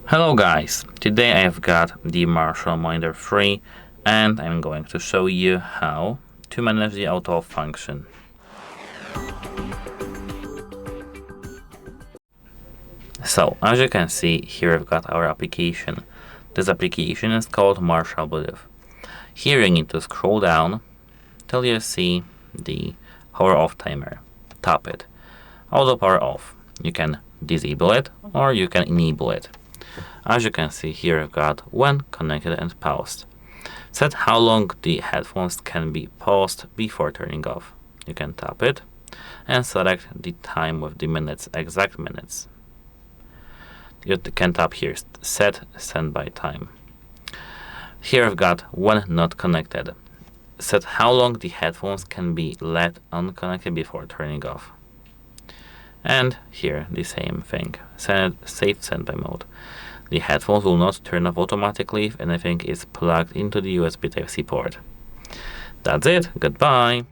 Hello guys, today I've got the Marshall Minder 3 and I'm going to show you how to manage the auto function. So as you can see here I've got our application. This application is called MARSHALL BILIFF. Here you need to scroll down till you see the power off timer. Tap it. Auto power off. You can disable it or you can enable it. As you can see here I've got when connected and paused. Set how long the headphones can be paused before turning off. You can tap it and select the time with the minutes, exact minutes. You can tap here, set standby time. Here I've got when not connected. Set how long the headphones can be left unconnected before turning off. And here the same thing, save standby mode. The headphones will not turn off automatically if anything is plugged into the USB Type-C port. That's it, goodbye!